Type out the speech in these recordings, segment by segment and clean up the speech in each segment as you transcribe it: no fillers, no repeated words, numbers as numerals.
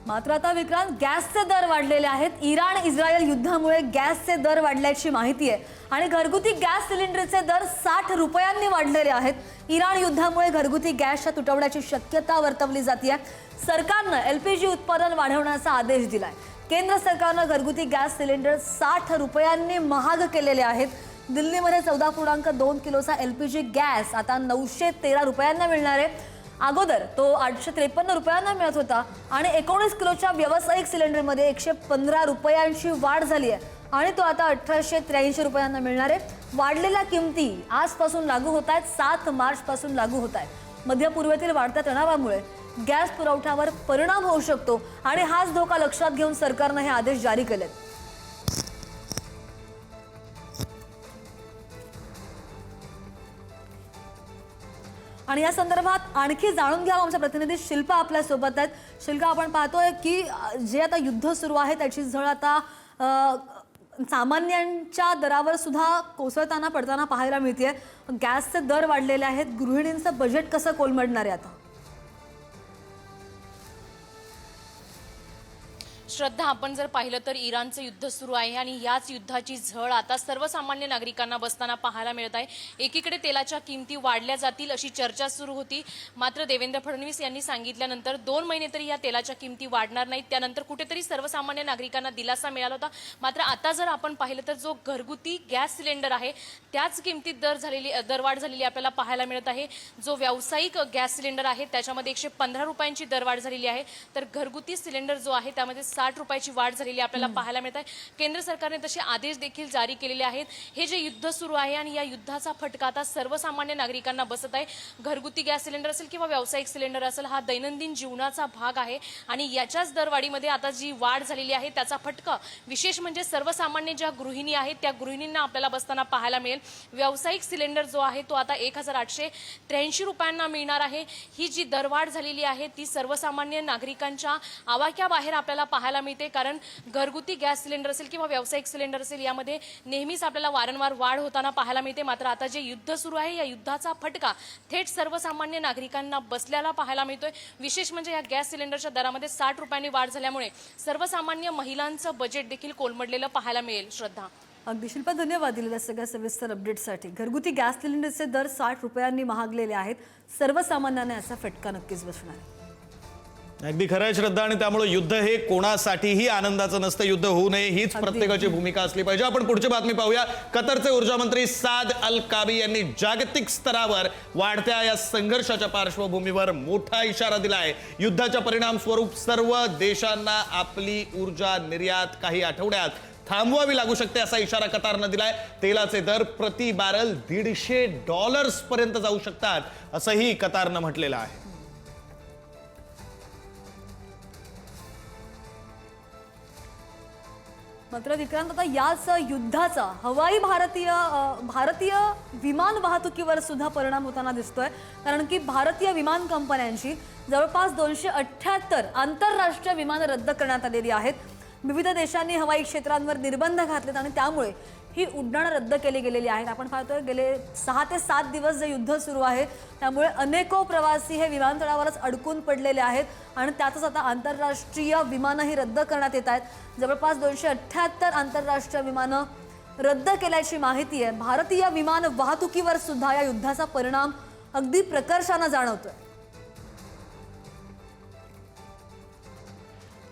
मात्र आता विक्रांत, गॅसचे दर वाढलेले आहेत। इराण इस्रायल युद्धामुळे गॅसचे दर वाढल्याची माहिती आहे आणि घरगुती गॅस सिलेंडरचे दर 60 रुपयांनी वाढलेले आहेत। इराण युद्धामुळे घरगुती गॅसच्या तुटवड्याची शक्यता वर्तवली जाते। सरकारने एलपीजी उत्पादन वाढवण्याचा आदेश दिलाय। केंद्र सरकारने घरगुती गॅस सिलेंडर 60 रुपयांनी महाग केलेले आहेत। दिल्लीमध्ये 14.2 किलोचा एलपीजी गॅस आता 913 रुपयांना मिळणार आहे। अगोदर तो 853 रुपयांना मिळत होता आणि 19 किलोच्या व्यावसायिक सिलेंडरमध्ये 115 रुपयांची वाढ झाली आहे आणि तो आता 1883 रुपयांना मिळणार आहे। वाढलेल्या किमती आजपासून लागू होत आहेत, 7 मार्च पासून लागू होत आहेत। मध्य पूर्वेतील वाढत्या तणावामुळे गॅस पुरवठ्यावर परिणाम होऊ शकतो आणि हाच धोका लक्षात घेऊन सरकारने हे आदेश जारी केलेत। आणि या संदर्भात आणखी जाणून घ्या, आमच्या प्रतिनिधी शिल्पा आपल्या सोबत आहेत। शिल्पा, आपण पाहतोय की जे आता युद्ध सुरू आहे त्याची झळ आता सामान्यांच्या दरावर सुद्धा कोसळताना पडताना पाहायला मिळते। गॅसचे दर वाढलेले आहेत, गृहिणींचं बजेट कसं कोलमडणार आहे आता? श्रद्धा, आपण जर पाहिलं तर इराणचं युद्ध सुरू आहे आणि याच युद्धाची झळ आता सर्वसामान्य नागरिकांना बसताना पाहायला मिळत आहे। एकीकडे तेलाच्या किमती वाढल्या जातील अशी चर्चा सुरू होती, मात्र देवेंद्र फडणवीस यांनी सांगितल्यानंतर 2 महिने तरी या तेलाच्या किमती वाढणार नाहीत। त्यानंतर कुठेतरी सर्वसामान्य नागरिकांना दिलासा मिळाला होता। मात्र आता जर आपण पाहिलं तर जो घरगुती गॅस सिलेंडर आहे त्याच किमतीत दरवाढ झालेली आपल्याला पाहायला मिळत आहे। जो व्यावसायिक गॅस सिलेंडर आहे त्याच्यामध्ये 115 रुपयांची दरवाढ झालेली आहे, तर घरगुती सिलेंडर जो आहे त्यामध्ये 60 रुपयाची वाढ झालेली आपल्याला पाहायला मिळत आहे। केंद्र सरकारने तसे आदेश देखील जारी केलेले आहेत। हे जे युद्ध सुरू आहे आणि या युद्धाचा फटका आता सर्वसामान्य नागरिकांना बसत आहे। घरगुती गॅस सिलेंडर असेल किंवा व्यावसायिक सिलेंडर असेल, हा दैनंदिन जीवनाचा भाग आहे आणि याच्याच दरवाढीमध्ये आता जी वाढ झालेली आहे त्याचा फटका विशेष म्हणजे सर्वसामान्य ज्या गृहिणी आहेत त्या गृहिणींना आपल्याला बसताना पाहायला मिळेल। व्यावसायिक सिलेंडर जो आहे तो आता 1883 रुपयांना मिळणार आहे। ही जी दरवाढ झालेली आहे ती सर्वसामान्य नागरिकांच्या आवाक्याबाहेर आपल्याला पाहायला मिळते, कारण घरगुती गॅस सिलेंडर असेल किंवा व्यावसायिक सिलेंडर असेल यामध्ये नेहमीच आपल्याला वारंवार वाढ होताना पाहायला मिळते। मात्र आता जे युद्ध सुरू आहे या युद्धाचा फटका थेट सर्वसामान्य नागरिकांना बसल्याला पाहायला मिळतोय। विशेष म्हणजे या गॅस सिलेंडरच्या दरामध्ये 60 रुपयांनी वाढ झाल्यामुळे सर्वसामान्य महिलांचं बजेट देखील कोलमडलेलं पाहायला मिळेल। श्रद्धा, अगदी शिल्पा, धन्यवाद दिलेल्या सगळ्या सविस्तर अपडेटसाठी। घरगुती गॅस सिलेंडरचे दर 60 रुपयांनी महागलेले आहेत, सर्वसामान्यांना याचा फटका नक्कीच बसणार आहे। अगदी खरं आहे श्रद्धा, आणि त्यामुळे युद्ध हे कोणासाठीही आनंदाचं नसतं। युद्ध होऊ नये हीच प्रत्येकाची भूमिका असली पाहिजे। आपण पुढची बातमी पाहूया। कतारचे ऊर्जा मंत्री साद अल काबी यांनी जागतिक स्तरावर वाढत्या या संघर्षाच्या पार्श्वभूमीवर मोठा इशारा दिला आहे। युद्धाच्या परिणाम स्वरूप सर्व देशांना आपली ऊर्जा निर्यात काही आठवड्यात थांबवावी लागू शकते असा इशारा कतारने दिलाय। तेलाचे दर प्रति बॅरल $150 पर्यंत जाऊ शकतात असंही कतारने म्हटलेलं आहे। मात्र विक्रांत, आता याच युद्धाचा हवाई भारतीय विमान वाहतुकीवर सुद्धा परिणाम होताना दिसतोय, कारण की भारतीय विमान कंपन्यांची जवळपास 278 आंतरराष्ट्रीय विमानं रद्द करण्यात आलेली आहेत। विविध देशांनी हवाई क्षेत्रांवर निर्बंध घातलेत आणि त्यामुळे ही उड्डाणं रद्द केली गेलेली आहेत। आपण पाहतोय गेले 6 ते 7 दिवस जे युद्ध सुरू आहे त्यामुळे अनेको प्रवासी हे विमानतळावरच अडकून पडलेले आहेत आणि त्यातच आता आंतरराष्ट्रीय विमानंही रद्द करण्यात येत आहेत। जवळपास 278 आंतरराष्ट्रीय विमानं रद्द केल्याची माहिती आहे। भारतीय विमान वाहतुकीवर सुद्धा या युद्धाचा परिणाम अगदी प्रकर्षाने जाणवतोय।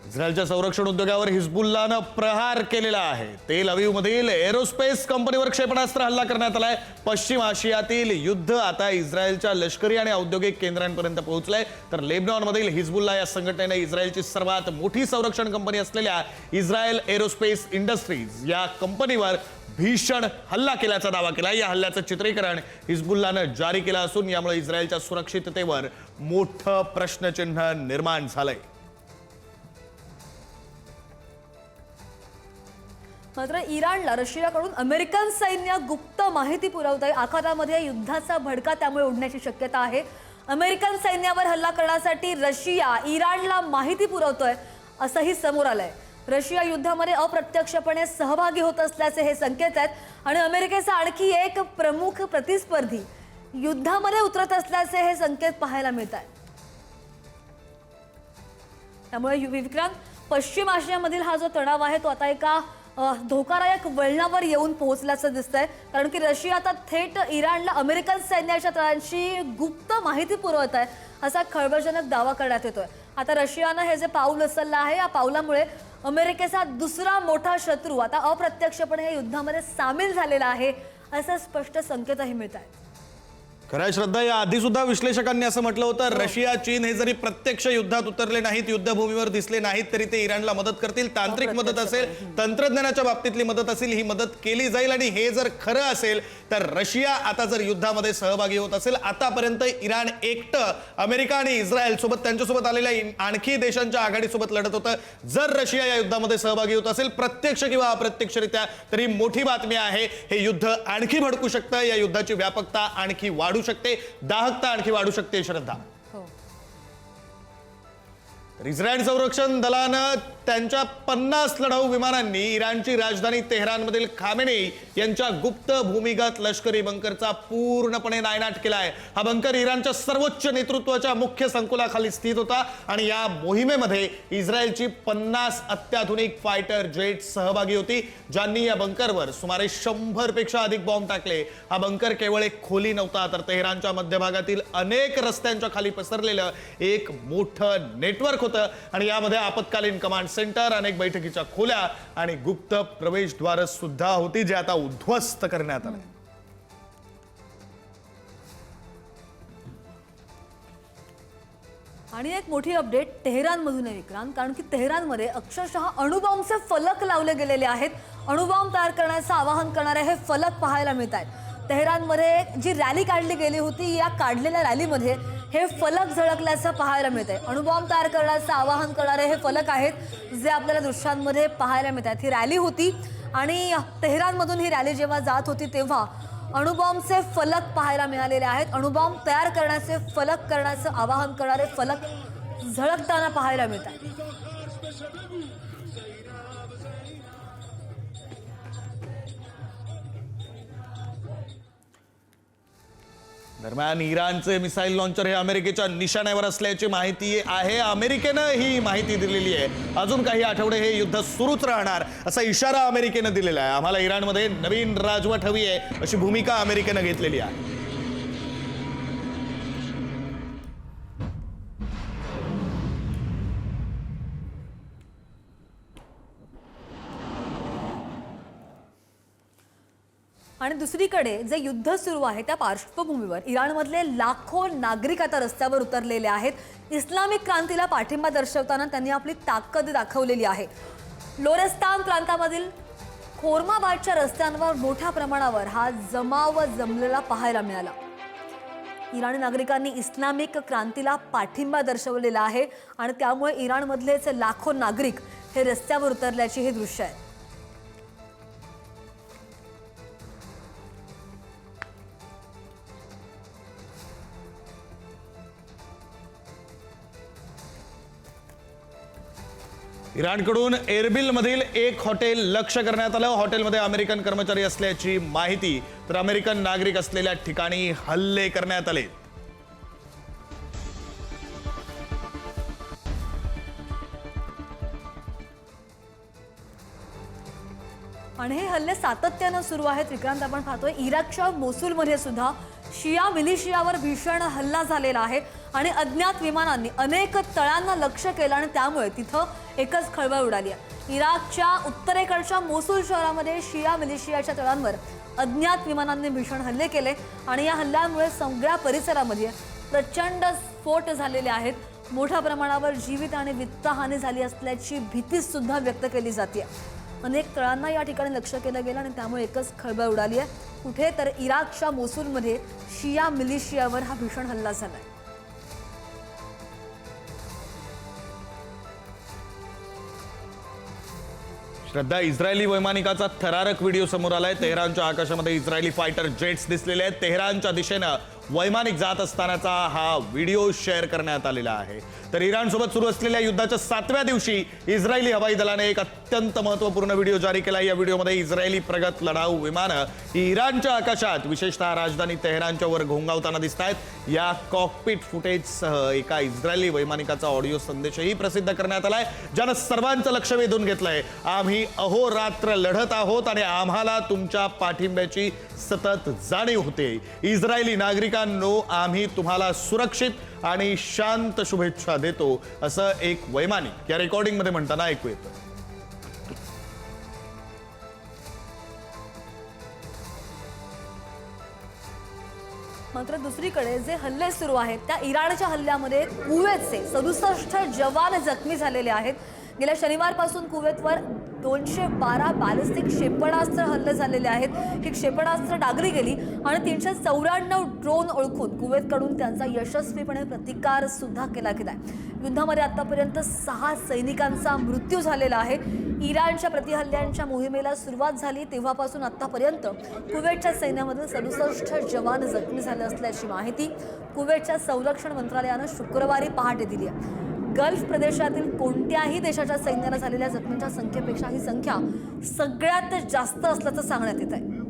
इस्रायलच्या संरक्षण उद्योगावर हिजबुल्लाहनं प्रहार केलेला आहे। तेल अवीवमधील एरोस्पेस कंपनीवर क्षेपणास्त्र हल्ला करण्यात आलाय। पश्चिम आशियातील युद्ध आता इस्रायलच्या लष्करी आणि औद्योगिक केंद्रांपर्यंत पोहोचलंय, तर लेबनॉनमधील हिजबुल्लाह या संघटनेने इस्रायलची सर्वात मोठी संरक्षण कंपनी असलेल्या इस्रायल एरोस्पेस इंडस्ट्रीज या कंपनीवर भीषण हल्ला केल्याचा दावा केला। या हल्ल्याचं चित्रीकरण हिजबुल्लाहनं जारी केलं असून यामुळे इस्रायलच्या सुरक्षिततेवर मोठं प्रश्नचिन्ह निर्माण झालंय। मात्र इराणला रशियाकडून अमेरिकन सैन्य गुप्त माहिती पुरवतंय। आखातामध्ये युद्धाचा भडका त्यामुळे उडण्याची शक्यता आहे। अमेरिकन सैन्यावर हल्ला करण्यासाठी रशिया इराणला माहिती पुरवतोय असंही समोर आलंय। रशिया युद्धामध्ये अप्रत्यक्षपणे सहभागी होत असल्याचे हे संकेत आहेत आणि अमेरिकेचा आणखी एक प्रमुख प्रतिस्पर्धी युद्धामध्ये उतरत असल्याचे हे संकेत पाहायला मिळतात। त्यामुळे विक्रांत, पश्चिम आशियामधील हा जो तणाव आहे तो आता एका धोकादायक वळणावर येऊन पोहोचल्याचं दिसतंय, कारण की रशिया आता थेट इराणला अमेरिकन सैन्याच्या तळांची गुप्त माहिती पुरवत आहे असा खळबळजनक दावा करण्यात येतोय. आता रशियानं हे जे पाऊल उचललं आहे, या पावलामुळे अमेरिकेचा दुसरा मोठा शत्रू आता अप्रत्यक्षपणे या युद्धामध्ये सामील झालेला आहे असे स्पष्ट संकेतही मिळत आहेत. खरं श्रद्धा, या आधी सुद्धा विश्लेषकांनी असं म्हटलं होतं, रशिया चीन हे जरी प्रत्यक्ष युद्धात उतरले नाहीत, युद्धभूमीवर दिसले नाहीत, तरी ते इराणला मदत करतील. तांत्रिक मदत असेल, तंत्रज्ञानाच्या बाबतीतली मदत असेल, ही मदत केली जाईल. आणि हे जर खरं असेल तर रशिया आता जर युद्धामध्ये सहभागी होत असेल, आतापर्यंत इराण एकटं अमेरिका आणि इस्रायल सोबत, त्यांच्यासोबत आलेल्या आणखी देशांच्या आघाडीसोबत लढत होतं. जर रशिया या युद्धामध्ये सहभागी होत असेल, प्रत्यक्ष किंवा अप्रत्यक्षरित्या, तरी मोठी बातमी आहे. हे युद्ध आणखी भडकू शकतं, या युद्धाची व्यापकता आणखी वाढू शकते, दाहकता आणखी वाढू शकते. श्रद्धा, इस्रायल संरक्षण दलानं त्यांच्या 50 लढाऊ विमानांनी इराणची राजधानी तेहरानमधील खामेनेई यांच्या गुप्त भूमिगत लष्करी बंकरचा पूर्णपणे नायनाट केलाय. हा बंकर इराणच्या सर्वोच्च नेतृत्वाच्या मुख्य संकुलाखाली स्थित होता आणि या मोहिमेमध्ये इस्रायलची 50 अत्याधुनिक फायटर जेट सहभागी होती, ज्यांनी या बंकरवर सुमारे 100 पेक्षा अधिक बॉम्ब टाकले. हा बंकर केवळ एक खोली नव्हता, तर तेहरानच्या मध्यभागातील अनेक रस्त्यांच्या खाली पसरलेलं एक मोठं नेटवर्क होतं. आणि यामध्ये आपत्कालीन कमांड सेंटर, अनेक बैठकीच्या खोल्या आणि गुप्त प्रवेशद्वार सुद्धा होती, जे आता उद्ध्वस्त करण्यात आले. आणि एक मोठी अपडेट तेहरानमधून आहे विक्रांत, कारण की तेहरानमध्ये अक्षरशः अणुबॉम्बचे फलक लावले गेलेले आहेत. अणुबॉम्ब तयार करण्याचं आवाहन करणारे हे फलक पाहायला मिळत आहेत. तेहरानमध्ये जी रॅली काढली गेली होती, या काढलेल्या रॅलीमध्ये हे फलक झळकल्याचं पाहायला मिळतंय. अणुबॉम्ब तयार करण्याचं आवाहन करणारे हे फलक आहेत, जे आपल्याला दृश्यांमध्ये पाहायला मिळतात. ही रॅली होती आणि तेहरानमधून ही रॅली जेव्हा जात होती तेव्हा अणुबॉम्बचे फलक पाहायला मिळालेले आहेत. अणुबॉम्ब तयार करण्याचे फलक करण्याचं आवाहन करणारे फलक झळकताना पाहायला मिळतात. दरम्यान इराणचे मिसाईल लॉन्चर हे अमेरिकेच्या निशाण्यावर असल्याची माहिती आहे. अमेरिकेनं ही माहिती दिलेली आहे. अजून काही आठवडे हे युद्ध सुरूच राहणार असा इशारा अमेरिकेनं दिलेला आहे. आम्हाला इराणमध्ये नवीन राजवट हवी आहे अशी भूमिका अमेरिकेनं घेतलेली आहे. आणि दुसरीकडे जे युद्ध सुरू आहे त्या पार्श्वभूमीवर इराणमधले लाखो नागरिक आता रस्त्यावर उतरलेले आहेत. इस्लामिक क्रांतीला पाठिंबा दर्शवताना त्यांनी आपली ताकद दाखवलेली आहे. लोरेस्तान प्रांतामधील खोर्माबादच्या रस्त्यांवर मोठ्या प्रमाणावर हा जमाव जमलेला पाहायला मिळाला. इराणी नागरिकांनी इस्लामिक क्रांतीला पाठिंबा दर्शवलेला आहे आणि त्यामुळे इराणमधलेच लाखो नागरिक हे रस्त्यावर उतरल्याची हे दृश्य आहे. इराणकडून एरबिल मधील एक हॉटेल लक्ष्य करण्यात आलं. हॉटेलमध्ये अमेरिकन कर्मचारी असल्याची माहिती, तर अमेरिकन नागरिक असलेल्या ठिकाणी हल्ले करण्यात आले. आणि हे हल्ले सातत्यानं सुरू आहेत विक्रांत. आपण पाहतोय इराकच्या मोसुलमध्ये सुद्धा शिया मिलिशियावर भीषण हल्ला झालेला आहे आणि अज्ञात विमानांनी अनेक तळांना लक्ष्य केलं आणि त्यामुळे तिथं एकच खळबळ उडाली आहे. इराकच्या उत्तरेकडच्या मोसुल शहरामध्ये शिया मिलिशियाच्या तळांवर अज्ञात विमानांनी भीषण हल्ले केले आणि या हल्ल्यामुळे सगळ्या परिसरामध्ये प्रचंड स्फोट झालेले आहेत. मोठ्या प्रमाणावर जीवित आणि वित्तहानी झाली असल्याची भीती सुद्धा व्यक्त केली जाते. अनेक तळांना या ठिकाणी लक्ष्य केलं गेलं आणि त्यामुळे एकच खळबळ उडाली आहे. कुठे तर इराकच्या मोसुलमध्ये शिया मिलिशियावर हा भीषण हल्ला झालाय. श्रद्धा, इस्रायली वैमानिकाचा थरारक व्हिडिओ समोर आलाय. तेहरानच्या आकाशामध्ये इस्रायली फायटर जेट्स दिसलेले आहेत. तेहरानच्या दिशेनं वैमानिक जात असतानाचा हा व्हिडिओ शेअर करण्यात आलेला आहे. तर इराणसोबत सुरू असलेल्या युद्धाच्या 7व्या दिवशी इस्रायली हवाई दलाने एक अत्यंत महत्त्वपूर्ण व्हिडिओ जारी केला. या व्हिडिओमध्ये इस्रायली प्रगत लढाऊ विमानं इराणच्या आकाशात विशेषतः राजधानी तेहरानच्या वर घोंगावताना दिसत आहेत. या कॉकपिट फुटेजसह एका इस्रायली वैमानिकाचा ऑडिओ संदेशही प्रसिद्ध करण्यात आलाय, ज्यानं सर्वांचं लक्ष वेधून घेतलंय. आम्ही अहोरात्र लढत आहोत आणि आम्हाला तुमच्या पाठिंब्याची सतत जाणीव होते. इस्रायली नागरिकांनो, आम्ही तुम्हाला सुरक्षित आणि शांत शुभेच्छा देतो, असं एक वैमानिक या रेकॉर्डिंगमध्ये म्हणताना ऐकू येतं. मात्र दुसरीकडे जे हल्ले सुरू आहेत त्या इराणच्या हल्ल्यामध्ये कुवेतचे 67 जवान जखमी झालेले आहेत. गेल्या शनिवारपासून कुवेतवर 212 बॅलिस्टिक क्षेपणास्त्र हल्ले झालेले आहेत. ही क्षेपणास्त्र डागली गेली आणि 394 ड्रोन ओळखून कुवेतकडून त्यांचा यशस्वीपणे प्रतिकार सुद्धा केला गेलाय. युद्धामध्ये आतापर्यंत 6 सैनिकांचा मृत्यू झालेला आहे. इराणच्या प्रतिहल्ल्यांच्या मोहिमेला सुरुवात झाली तेव्हापासून आतापर्यंत कुवेतच्या सैन्यामधील 67 जवान जखमी झाले असल्याची माहिती कुवेतच्या संरक्षण मंत्रालयानं शुक्रवारी पहाटे दिली आहे. गल्फ प्रदेशातील कोणत्याही देशाच्या सैन्याला झालेल्या जखमींच्या संख्येपेक्षा ही संख्या सगळ्यात जास्त असल्याचं सांगण्यात येत आहे.